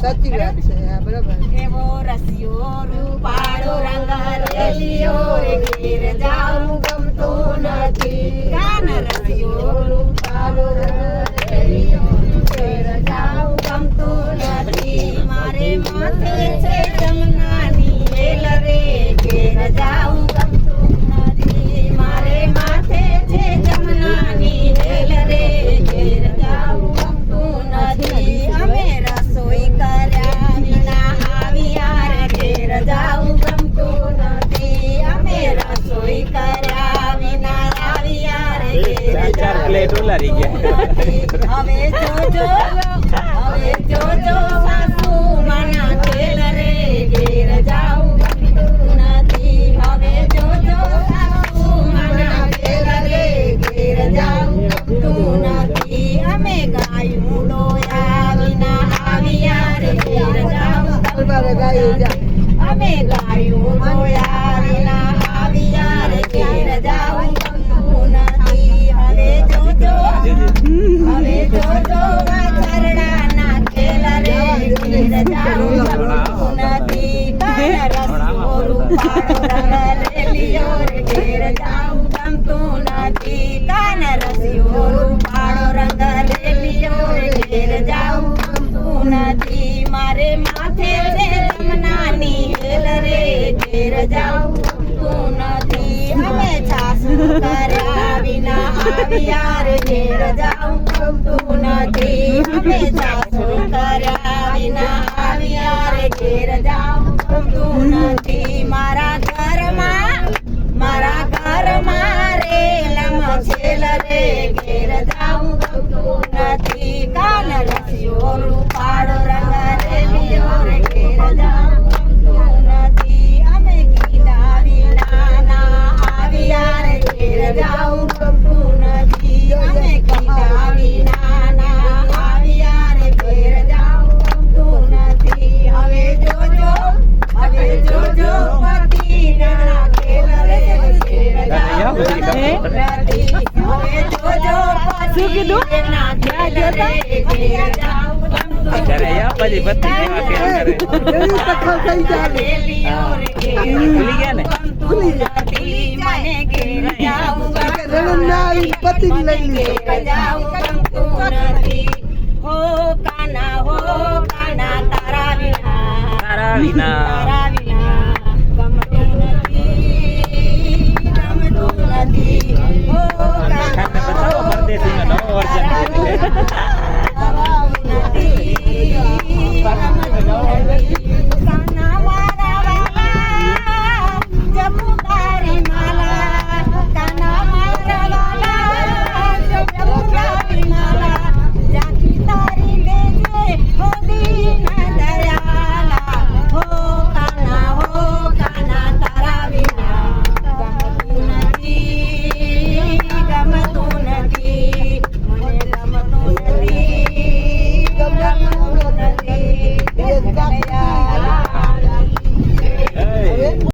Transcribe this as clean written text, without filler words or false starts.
સાચી વાત છે બરાબર. એવો રસિયો રૂપાળો રંગ રેલિયો રે ઘેર જાઉં ગમતું નથી. કાન રસિયો રૂપાળો રંગ રેલિયો ઘેર જાઉં ગમતું નથી. મારે માથે છે જમનાની વેલ રે ઘેર જાઉં ગમતું નથી. મારે માથે છે જમનાની વેલ રે ઘેર જાઉં ગમતું નથી. અમે રસોઈ કર્યા વિના આવ્યા રે ઘેર જાઉં ગમતું નથી. અમે રસોઈ કર્યા વિના આવ્યા રે ઘેર ચાર પ્લેટ ઉલારી ગયા. હવે જોજો સાસુ માના ખેલ રે ઘેર જાઉં ગમતું નથી. હવે જોજો સાસુ માના ખેલ રે ઘેર જાઉં ગમતું નથી. અમે ગાયું ડોયા વિના આવ્યા રે ઘેર જાઉં ગમતું નથી. અમે ગાયું ડોયા વિના આવ્યા રે ઘેર જાઉં ગમતું નથી. હવે જોજો વાછરડાના ખેલ રે ઘેર જાઉં ગમતું નથી. કાન રસિયો રૂપાળો રંગ રેલિયો રે ઘેર જાઉં ગમતું નથી. કાન રસિયો રૂપાળો રંગ રેલિયો રે ઘેર જાઉં ગમતું નથી. મારે માથે છે જમનાની વેલ રે ઘેર જાઉં ગમતું નથી. અમે સાસુ કર્યા વિના આવ્યા રે ઘેર જાઉં ગમતું નથી. અમે સાસુ કર્યા વિના આવ્યા રે ઘેર જાઉં ગમતું નથી. મારા ઘરમાં રે લમછેલ રે ઘેર જાઉં ગમતું નથી. કાન રસિયો રૂપાળો રંગ રેલિયો રે ઘેર જાઉં ગમતું નથી. અમે કીધા વિના ના આવ્યા રે ઘેર જાઉં ગમતું નથી. અમે કીધા વિના ના આવ્યા રે ઘેર જાઉં ગમતું નથી. હવે જોજો પતિના ખેલ રે ઘેર જાઉં ગમતું નથી. હવે જોજો પતિના ખેલ રે ઘેર જાઉં ગમતું અત્યારે અહીંયા પછી બત્તી જેવા ખેલ કરે. રેલિયો રે ઘેર ભૂલી ગયા ને? ભૂલી નથી. મને ઘેર જાઉં પતિ લઈ લીધો. ઘેર જાઉં ગમતું નથી. હો કાના તારા વિના